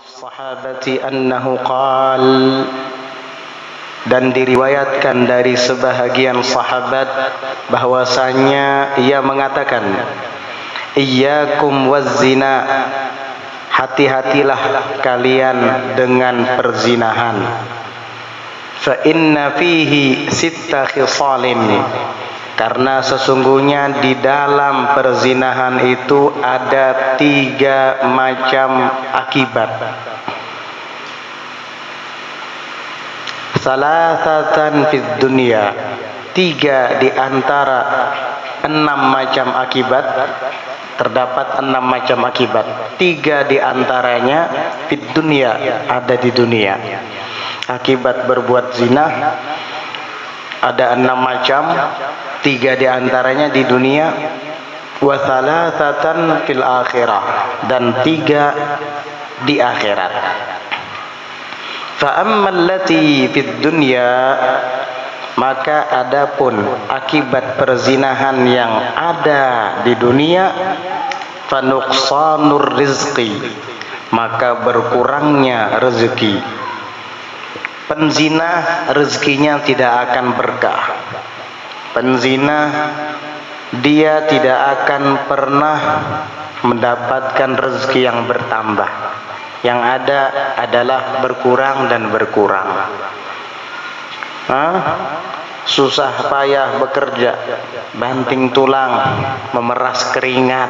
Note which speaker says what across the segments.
Speaker 1: sahabati annahu qal, dan diriwayatkan dari sebahagian sahabat bahwasanya ia mengatakan, iyyakum wazzina, hati-hatilah kalian dengan perzinahan. Fa inna fihi sitta khisalin, karena sesungguhnya di dalam perzinahan itu ada 3 macam akibat. Salasatan fid dunya, 3 di antara 6 macam akibat. Terdapat 6 macam akibat. 3 di antaranya fid dunya, ada di dunia. Akibat berbuat zina ada 6 macam, 3 di antaranya di dunia. Wa salasatan fil akhirah, dan 3 di akhirat. Fa ammal lati fid dunya, maka adapun akibat perzinahan yang ada di dunia, fa nuqsanur rizqi, maka berkurangnya rezeki. Penzina rezekinya tidak akan berkah. Penzina dia tidak akan pernah mendapatkan rezeki yang bertambah. Yang ada adalah berkurang dan berkurang. Susah payah bekerja, banting tulang, memeras keringat,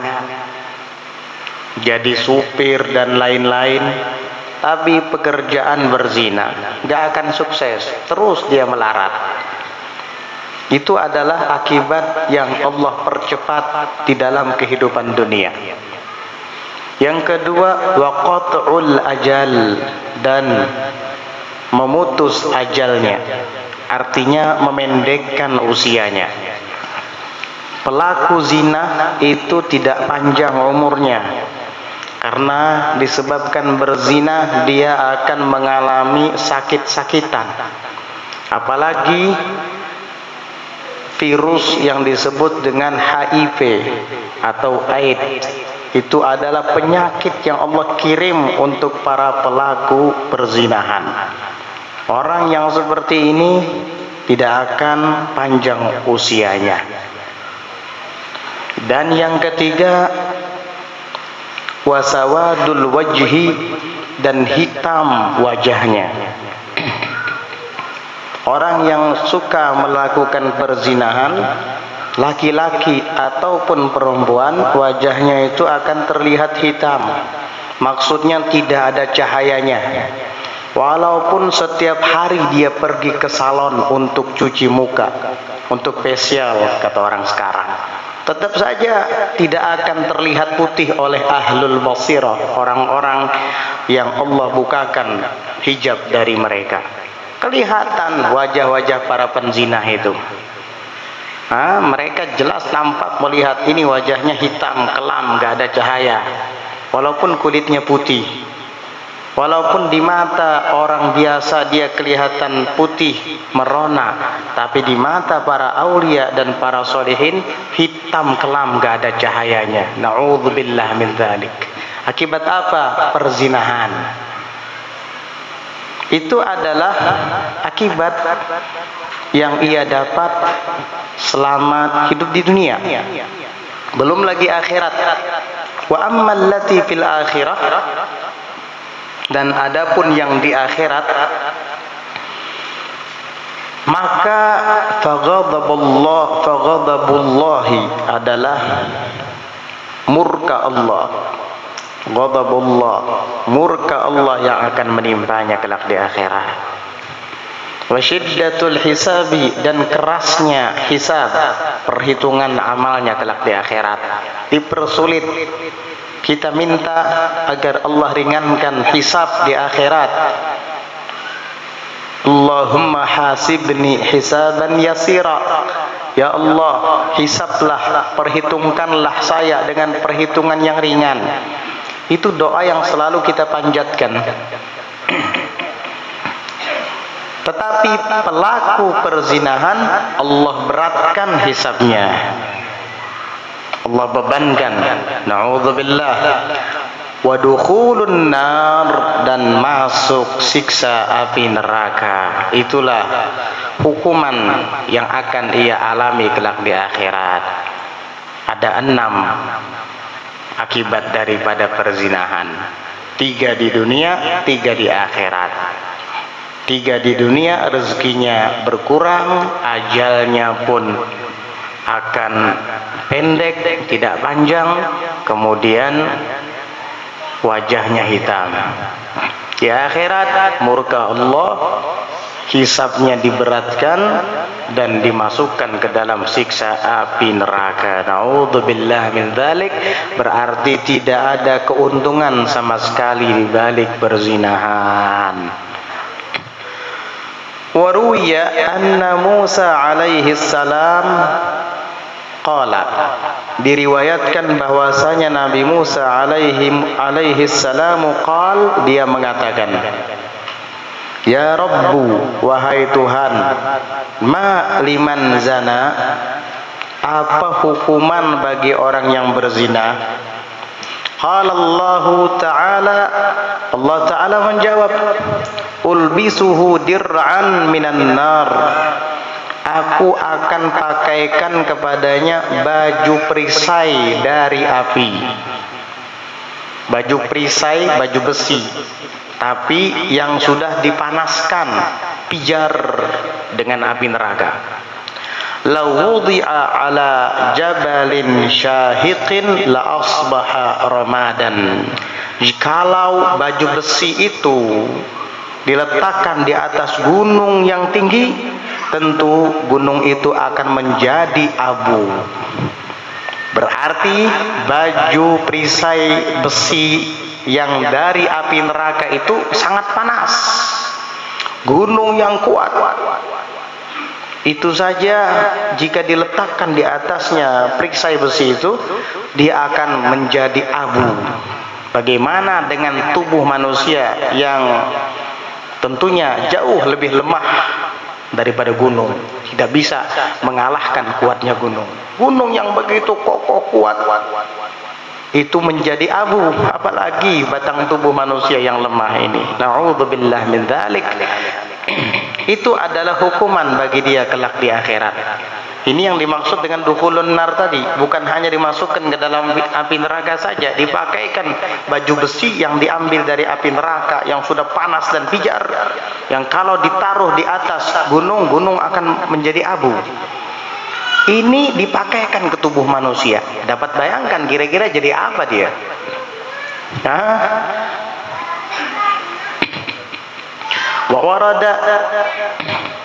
Speaker 1: jadi supir dan lain-lain, tapi pekerjaan berzina, gak akan sukses, terus dia melarat. Itu adalah akibat yang Allah percepat di dalam kehidupan dunia. Yang kedua, waqat'ul ajal, dan memutus ajalnya, artinya memendekkan usianya. Pelaku zina itu tidak panjang umurnya, karena disebabkan berzina dia akan mengalami sakit-sakitan. Apalagi virus yang disebut dengan HIV atau AIDS, itu adalah penyakit yang Allah kirim untuk para pelaku perzinahan. Orang yang seperti ini tidak akan panjang usianya. Dan yang ketiga, wasawadul wajhi, dan hitam wajahnya. Orang yang suka melakukan perzinahan, laki-laki ataupun perempuan, wajahnya itu akan terlihat hitam. Maksudnya tidak ada cahayanya. Walaupun setiap hari dia pergi ke salon untuk cuci muka, untuk facial kata orang sekarang, tetap saja tidak akan terlihat putih oleh ahlul basirah, orang-orang yang Allah bukakan hijab dari mereka. Kelihatan wajah-wajah para penzina itu. Mereka jelas nampak melihat ini wajahnya hitam, kelam, gak ada cahaya. Walaupun kulitnya putih. Walaupun di mata orang biasa dia kelihatan putih, merona, tapi di mata para aulia dan para solihin hitam kelam, gak ada cahayanya. Na'udzubillah min dzalik. Akibat apa? Perzinahan. Itu adalah akibat yang ia dapat selama hidup di dunia. Belum lagi akhirat. Wa ammal lati fil akhirah, dan adapun yang di akhirat, maka faghadabullahi adalah murka Allah. Ghadabullah, murka Allah yang akan menimpanya kelak di akhirat. Wa syiddatul hisabi, dan kerasnya hisab, perhitungan amalnya kelak di akhirat, dipersulit. Kita minta agar Allah ringankan hisab di akhirat. Allahumma hasibni hisaban yasira. Ya Allah, hisablah, perhitungkanlah saya dengan perhitungan yang ringan. Itu doa yang selalu kita panjatkan. Tetapi pelaku perzinahan Allah beratkan hisabnya, Allah bebankan. Na'udzubillah. Wa dukhulun nar, dan masuk siksa api neraka. Itulah hukuman yang akan ia alami kelak di akhirat. Ada 6 akibat daripada perzinahan. 3 di dunia, 3 di akhirat. 3 di dunia rezekinya berkurang, ajalnya pun akan pendek, tidak panjang, kemudian wajahnya hitam. Di akhirat murka Allah, hisabnya diberatkan dan dimasukkan ke dalam siksa api neraka. Naudzubillah min dzalik. Berarti tidak ada keuntungan sama sekali di balik perzinahan. Wa ruwiya anna Musa alaihi salam qala, diriwayatkan bahwasanya Nabi Musa alaihi salamu qal, dia mengatakan, ya Rabbu, wahai Tuhan, ma liman zana, apa hukuman bagi orang yang berzina? Qala Allah Ta'ala, Allah Ta'ala menjawab, ulbisuhu dir'an minan nar, aku akan pakaikan kepadanya baju perisai dari api. Baju perisai, baju besi, tapi yang sudah dipanaskan, pijar dengan api neraka. Law wudi'a ala jabalin syahiqin la asbaha ramadan. Jikalau baju besi itu diletakkan di atas gunung yang tinggi, tentu gunung itu akan menjadi abu. Berarti baju perisai besi yang dari api neraka itu sangat panas. Gunung yang kuat, itu saja jika diletakkan di atasnya perisai besi itu, dia akan menjadi abu. Bagaimana dengan tubuh manusia yang tentunya jauh lebih lemah daripada gunung, tidak bisa mengalahkan kuatnya gunung. Gunung yang begitu kokoh kuat itu menjadi abu, apalagi batang tubuh manusia yang lemah ini. Na'udzubillah min dzalik. Itu adalah hukuman bagi dia kelak di akhirat. Ini yang dimaksud dengan dukhulun nar tadi, bukan hanya dimasukkan ke dalam api neraka saja, dipakaikan baju besi yang diambil dari api neraka yang sudah panas dan pijar, yang kalau ditaruh di atas gunung, gunung akan menjadi abu. Ini dipakaikan ke tubuh manusia. Dapat bayangkan kira-kira jadi apa dia? Wa warada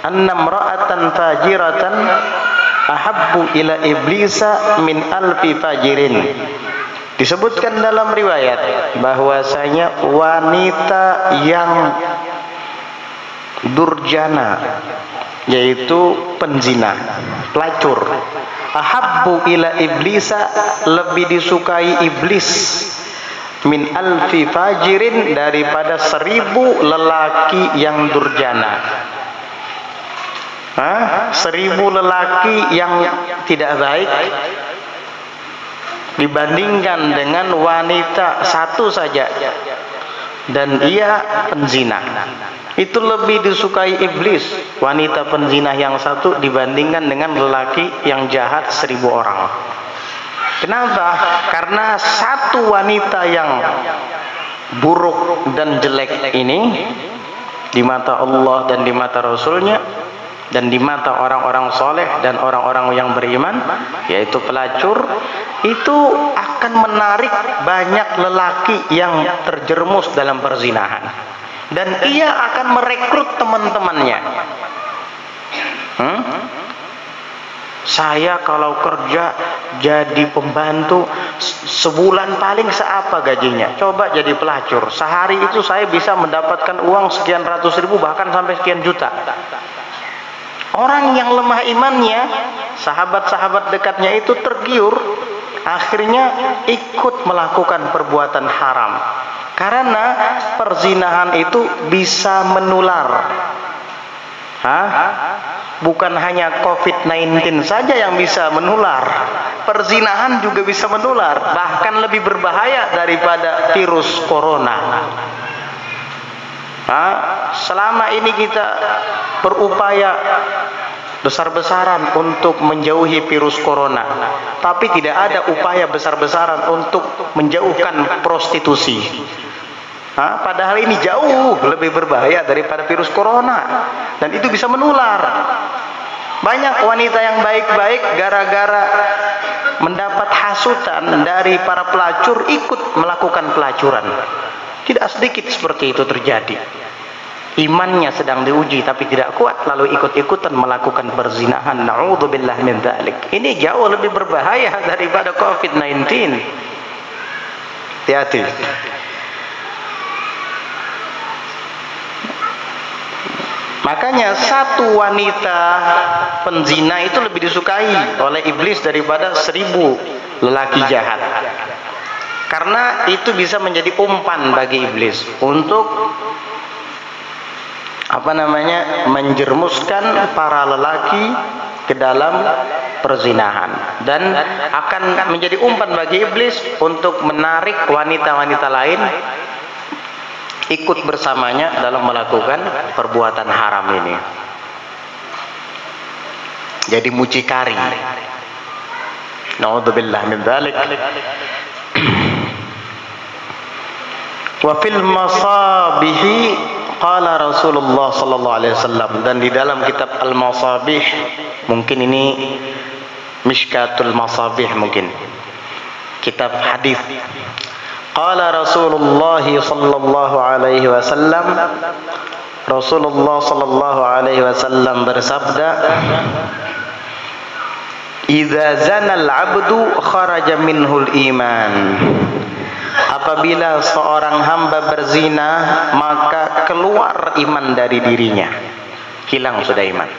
Speaker 1: anna imra'atan fajiratan ahabbu ila iblisa min alfi fajirin. Disebutkan dalam riwayat bahwasanya wanita yang durjana, yaitu penzina, pelacur, ahabbu ila iblisa, lebih disukai iblis, min alfi fajirin, daripada 1000 lelaki yang durjana. 1000 lelaki yang tidak baik dibandingkan dengan wanita satu saja dan ia penzina. Itu lebih disukai iblis, wanita penzina yang satu dibandingkan dengan lelaki yang jahat 1000 orang. Kenapa? Karena satu wanita yang buruk dan jelek ini di mata Allah dan di mata Rasulnya dan di mata orang-orang soleh dan orang-orang yang beriman, yaitu pelacur, itu akan menarik banyak lelaki yang terjerumus dalam perzinahan, dan ia akan merekrut teman-temannya. Saya kalau kerja jadi pembantu, sebulan paling seapa gajinya? Coba jadi pelacur, sehari itu saya bisa mendapatkan uang sekian ratus ribu, bahkan sampai sekian juta. Orang yang lemah imannya, sahabat-sahabat dekatnya itu tergiur, akhirnya ikut melakukan perbuatan haram. Karena perzinahan itu bisa menular. Bukan hanya COVID-19 saja yang bisa menular, perzinahan juga bisa menular, bahkan lebih berbahaya daripada virus corona. selama ini kita berupaya besar-besaran untuk menjauhi virus corona, tapi tidak ada upaya besar-besaran untuk menjauhkan prostitusi. Padahal ini jauh lebih berbahaya daripada virus corona, dan itu bisa menular. Banyak wanita yang baik-baik gara-gara mendapat hasutan dari para pelacur ikut melakukan pelacuran. Tidak sedikit seperti itu terjadi. Imannya sedang diuji tapi tidak kuat, lalu ikut-ikutan melakukan perzinahan. Na'udzubillah min dzalik. Ini jauh lebih berbahaya daripada COVID-19. Hati-hati. Makanya satu wanita penzina itu lebih disukai oleh iblis daripada 1000 lelaki jahat. Karena itu bisa menjadi umpan bagi iblis untuk menjermuskan para lelaki ke dalam perzinahan, dan akan menjadi umpan bagi iblis untuk menarik wanita-wanita lain ikut bersamanya dalam melakukan perbuatan haram ini. Jadi mucikari. Na'udzubillah min dzalik. Wa fil masabihi qala Rasulullah sallallahu alaihi wasallam, dan di dalam kitab Al-Masabih, mungkin ini Mishkatul Masabih, mungkin kitab hadis. Qala Rasulullah sallallahu alaihi wasallam, Rasulullah sallallahu alaihi wasallam bersabda, "Idza zana al-'abdu kharaja minhul iman." Apabila seorang hamba berzina, maka keluar iman dari dirinya. Hilang sudah iman.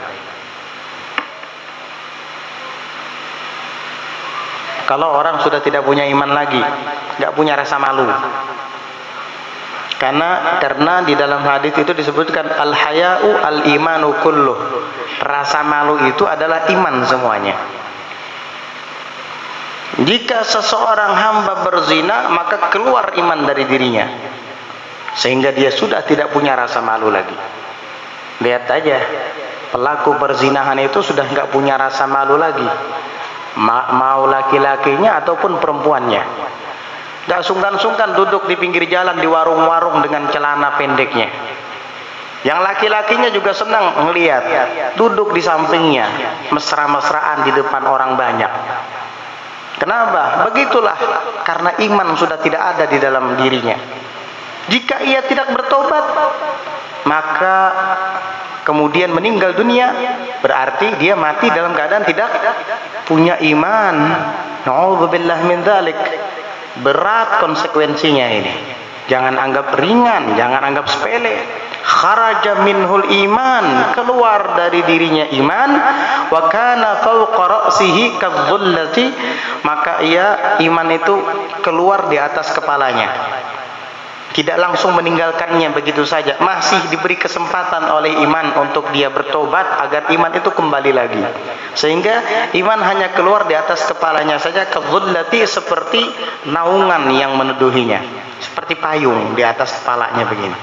Speaker 1: Kalau orang sudah tidak punya iman lagi, nggak punya rasa malu. Karena di dalam hadis itu disebutkan al-haya'u al-imanu kulluh. Rasa malu itu adalah iman semuanya. Jika seseorang hamba berzina, maka keluar iman dari dirinya, sehingga dia sudah tidak punya rasa malu lagi. Lihat aja, pelaku perzinahan itu sudah nggak punya rasa malu lagi. Mau laki-lakinya ataupun perempuannya, gak sungkan-sungkan duduk di pinggir jalan di warung-warung dengan celana pendeknya. Yang laki-lakinya juga senang melihat, duduk di sampingnya mesra-mesraan di depan orang banyak. Kenapa? Begitulah, karena iman sudah tidak ada di dalam dirinya. Jika ia tidak bertobat, maka kemudian meninggal dunia, berarti dia mati dalam keadaan tidak punya iman. Na'udzubillah min dzalik. Berat konsekuensinya ini. Jangan anggap ringan, jangan anggap sepele. Kharaja minhul iman, keluar dari dirinya iman. Wa kana fawqa ra'sihi kadzullati, maka iman itu keluar di atas kepalanya. Tidak langsung meninggalkannya begitu saja, masih diberi kesempatan oleh iman untuk dia bertobat agar iman itu kembali lagi, sehingga iman hanya keluar di atas kepalanya saja, kadzullati, seperti naungan yang menuduhinya, seperti payung di atas kepalanya begini.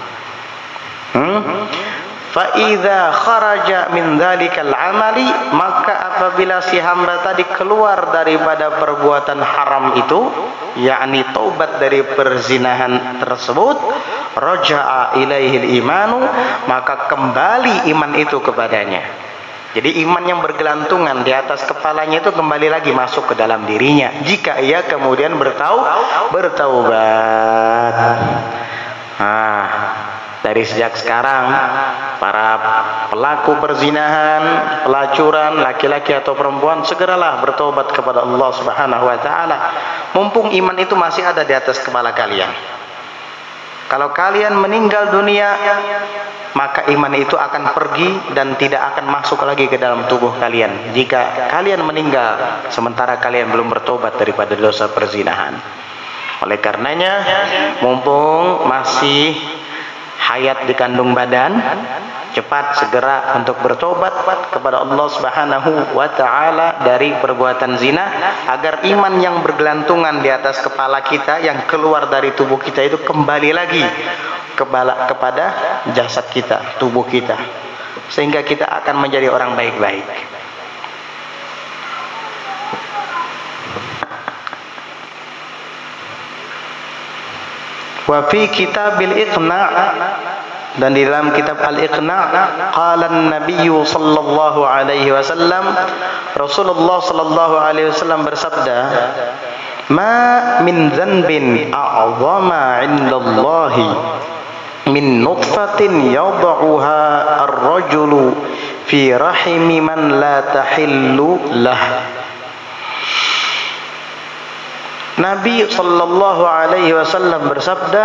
Speaker 1: Fa idza kharaja min dzalikal amali, maka apabila si hamba tadi keluar daripada perbuatan haram itu, yakni taubat dari perzinahan tersebut, raja'a ilaihil imanu, maka kembali iman itu kepadanya. Jadi iman yang bergelantungan di atas kepalanya itu kembali lagi masuk ke dalam dirinya jika ia kemudian bertaubat. Dari sejak sekarang, para pelaku perzinahan, pelacuran, laki-laki atau perempuan, segeralah bertobat kepada Allah Subhanahu wa taala. Mumpung iman itu masih ada di atas kepala kalian. Kalau kalian meninggal dunia, maka iman itu akan pergi dan tidak akan masuk lagi ke dalam tubuh kalian. Jika kalian meninggal sementara kalian belum bertobat daripada dosa perzinahan. Oleh karenanya, mumpung masih hayat di kandung badan, cepat segera untuk bertobat kepada Allah Subhanahu wa taala dari perbuatan zina, agar iman yang bergelantungan di atas kepala kita yang keluar dari tubuh kita itu kembali lagi kepada jasad kita, tubuh kita, sehingga kita akan menjadi orang baik-baik. Wa fi kitabil iqna', dan di dalam kitab Al-Iqna' qala an-nabiy sallallahu alaihi wasallam, Rasulullah sallallahu alaihi wasallam bersabda, ma min dzanbin a'zama 'indallahi min nutfatin yad'uha ar-rajulu fi rahimi man la tahillu lah. Nabi sallallahu alaihi wasallam bersabda,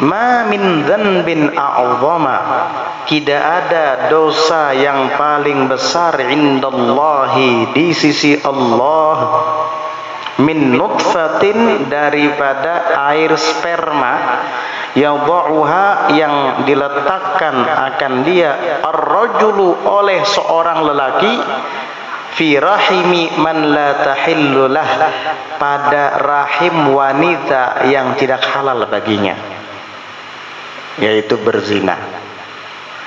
Speaker 1: ma min dzanbin a'zama, tidak ada dosa yang paling besar indallahi, di sisi Allah, min nutfatin, daripada air sperma, yadha'uha, yang diletakkan akan dia, ar-rajulu, oleh seorang lelaki, fi rahimi man la tahillu lah, pada rahim wanita yang tidak halal baginya, yaitu berzina.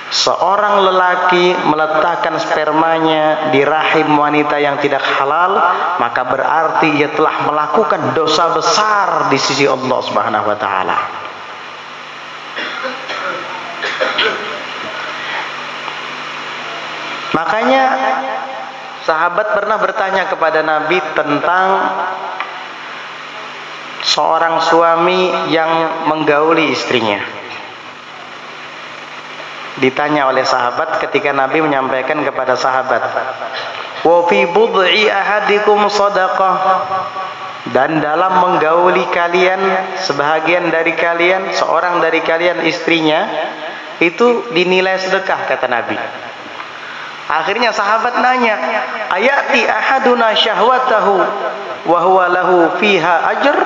Speaker 1: Seorang lelaki meletakkan spermanya di rahim wanita yang tidak halal, maka berarti ia telah melakukan dosa besar di sisi Allah Subhanahu wa taala. Makanya sahabat pernah bertanya kepada Nabi tentang seorang suami yang menggauli istrinya. Ditanya oleh sahabat ketika Nabi menyampaikan kepada sahabat, wa fi bud'i ahadikum shadaqah, dan dalam menggauli kalian, sebahagian dari kalian, seorang dari kalian istrinya, itu dinilai sedekah, kata Nabi. Akhirnya sahabat nanya, ayati ahaduna syahwatahu wa huwa lahu fiha ajr?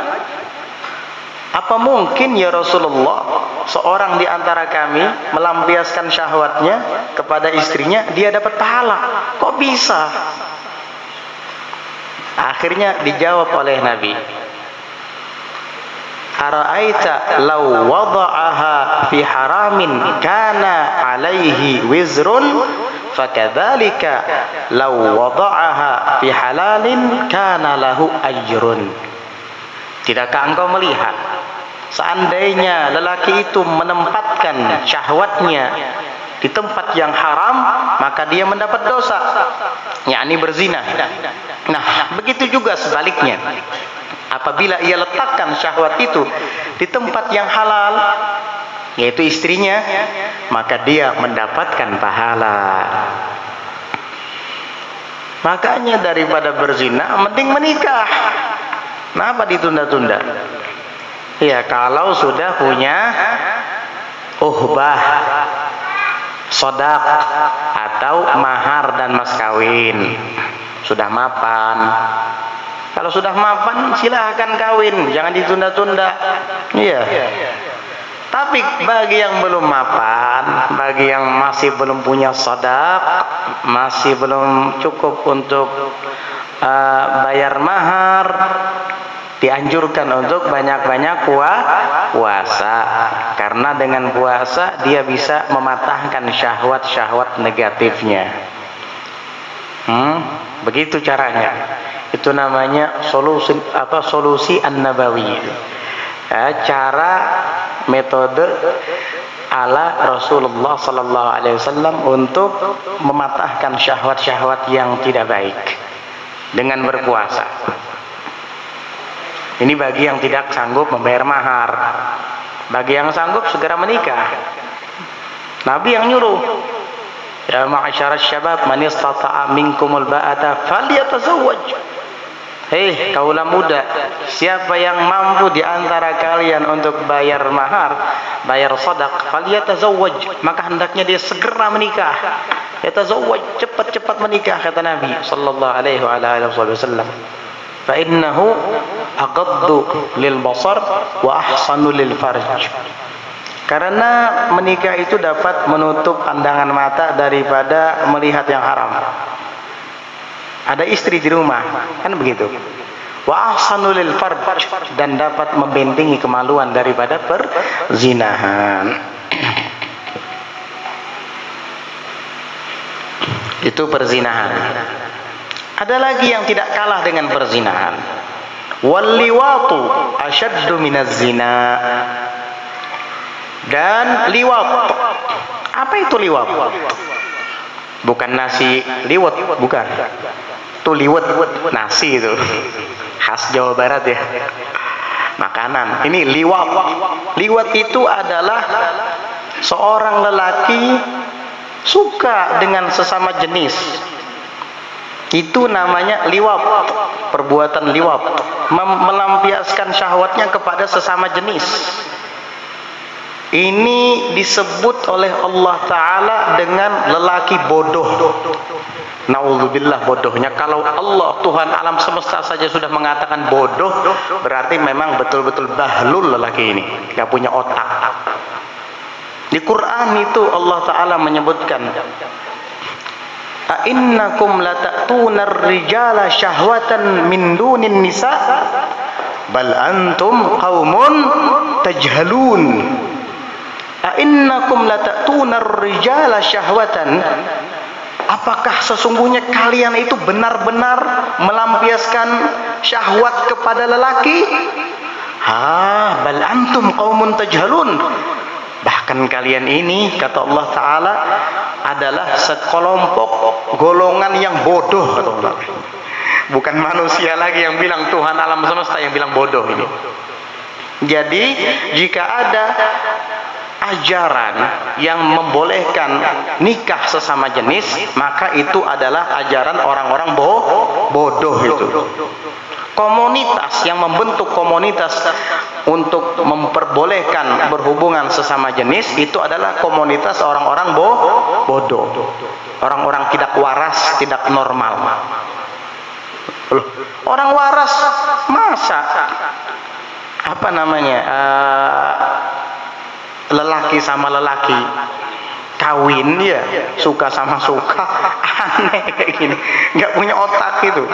Speaker 1: Apa mungkin ya Rasulullah, seorang di antara kami melampiaskan syahwatnya kepada istrinya, dia dapat pahala? Kok bisa? Akhirnya dijawab oleh Nabi, ara'aita law wada'aha fi haramin kana alaihi wizrun, fakadzalika law wada'aha fi halalin kana lahu ajrun. Tidakkah engkau melihat, seandainya lelaki itu menempatkan syahwatnya di tempat yang haram, maka dia mendapat dosa, yakni berzina. Nah, begitu juga sebaliknya, apabila ia letakkan syahwat itu di tempat yang halal, yaitu istrinya, maka dia mendapatkan pahala. Makanya daripada berzina, mending menikah. Kenapa ditunda-tunda? Ya, kalau sudah punya uhbah, sodak, atau mahar dan mas kawin, sudah mapan. Kalau sudah mapan, silahkan kawin, jangan ditunda-tunda. Iya. Tapi bagi yang belum mapan, bagi yang masih belum punya sodak, masih belum cukup untuk bayar mahar, dianjurkan untuk banyak-banyak puasa, karena dengan puasa dia bisa mematahkan syahwat-syahwat negatifnya. Begitu caranya. Itu namanya solusi an-nabawi. Cara metode ala Rasulullah sallallahu alaihi wasallam untuk mematahkan syahwat-syahwat yang tidak baik dengan berpuasa. Ini bagi yang tidak sanggup membayar mahar. Bagi yang sanggup, segera menikah. Nabi yang nyuruh, ya ma'asyara syabab, man istata'a minkumul ba'ata falyatazawwaj. Hei kaulah muda, siapa yang mampu di antara kalian untuk bayar mahar, bayar sadaq, falyatazawwaj, maka hendaknya dia segera menikah. Yatazawwaj, cepat-cepat menikah, kata Nabi sallallahu alaihi wasallam. Fa innahu aghaddu lil basar wa ahsanu lil farj. Karena menikah itu dapat menutup pandangan mata daripada melihat yang haram. Ada istri di rumah, kan begitu. wa ahsanu lil farj, dan dapat membentengi kemaluan daripada perzinahan. Itu perzinahan. Ada lagi yang tidak kalah dengan perzinahan. Wal liwatu asyaddu minaz zina. Dan liwat. Apa itu liwat? Bukan nasi liwet, bukan. Itu liwet, nasi itu. Khas Jawa Barat ya. Makanan. Ini liwat. Liwat itu adalah seorang lelaki suka dengan sesama jenis. Itu namanya liwat. Perbuatan liwat. Melampiaskan syahwatnya kepada sesama jenis. Ini disebut oleh Allah Ta'ala dengan lelaki bodoh. Na'udzubillah bodohnya. Kalau Allah Tuhan alam semesta saja sudah mengatakan bodoh, berarti memang betul-betul bahlul lelaki ini, gak punya otak. Di Quran itu Allah Ta'ala menyebutkan, "A'innakum lata'tunar rijala syahwatan min dunin nisa bal antum qaumun tajhalun." A'innakum lata'tunar rijala syahwatan, apakah sesungguhnya kalian itu benar-benar melampiaskan syahwat kepada lelaki? Bal antum qaumun tajhalun. Bahkan kalian ini, kata Allah Ta'ala, adalah sekelompok golongan yang bodoh, kata Allah. Bukan manusia lagi yang bilang, Tuhan alam semesta yang bilang bodoh ini. Jadi jika ada ajaran yang membolehkan nikah sesama jenis, maka itu adalah ajaran orang-orang bodoh itu. Komunitas yang membentuk komunitas untuk memperbolehkan berhubungan sesama jenis, itu adalah komunitas orang-orang bodoh. Orang-orang tidak waras, tidak normal. Orang waras masa lelaki sama lelaki kawin, ya suka sama suka, aneh kayak gini, nggak punya otak itu.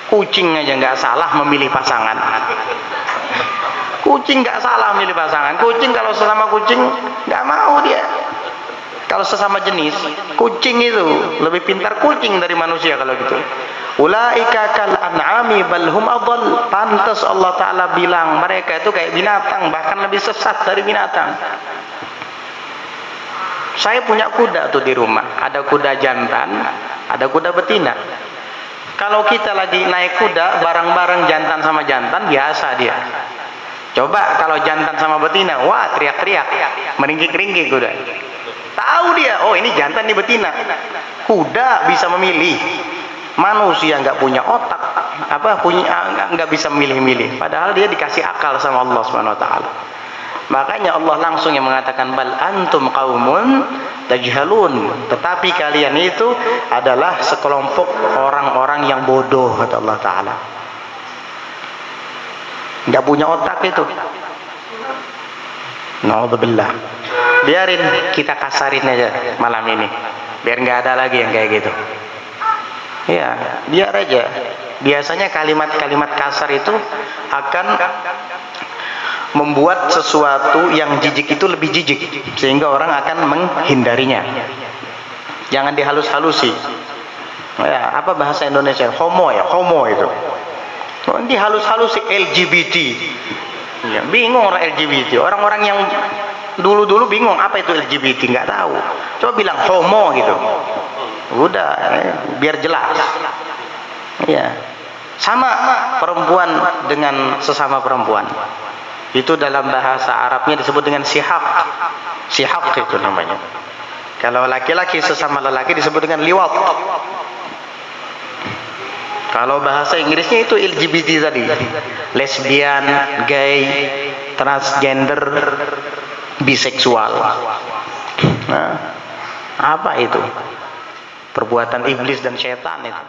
Speaker 1: Kucing aja nggak salah memilih pasangan. Kucing nggak salah memilih pasangan. Kucing kalau sesama kucing nggak mau dia. Kalau sesama jenis, kucing itu lebih pintar kucing dari manusia kalau gitu. Ulaika kal an'ami bal hum adall. Pantas Allah Ta'ala bilang mereka itu kayak binatang, bahkan lebih sesat dari binatang. Saya punya kuda tuh di rumah. Ada kuda jantan, ada kuda betina. Kalau kita lagi naik kuda bareng-bareng jantan sama jantan, biasa dia. Coba kalau jantan sama betina, wah teriak-teriak, meringkik-ringkik kuda. Tahu dia, oh ini jantan, ini betina. Kuda bisa memilih. Manusia nggak punya otak, nggak bisa milih-milih. Padahal dia dikasih akal sama Allah Subhanahu Wa Taala. Makanya Allah langsung yang mengatakan bal antum qaumun tajhalun. Tetapi kalian itu adalah sekelompok orang-orang yang bodoh, kata Allah Taala. Nggak punya otak itu. Na'udzubillah. Biarin kita kasarin aja malam ini, biar nggak ada lagi yang kayak gitu. Ya, biar aja. Biasanya kalimat-kalimat kasar itu akan membuat sesuatu yang jijik itu lebih jijik, sehingga orang akan menghindarinya. Jangan dihalus-halusi. Ya, apa bahasa Indonesia? Homo ya, homo itu. Dihalus-halusi LGBT. Ya, bingung orang LGBT. Orang-orang yang dulu-dulu bingung apa itu LGBT, nggak tahu. Coba bilang homo gitu. Udah, biar jelas. Ya. Sama perempuan dengan sesama perempuan. Itu dalam bahasa Arabnya disebut dengan sihaq. Sihaq itu namanya. Kalau laki-laki sesama lelaki disebut dengan liwat. Kalau bahasa Inggrisnya itu LGBT tadi. Lesbian, gay, transgender, biseksual. Nah, apa itu? Perbuatan iblis dan syaitan itu.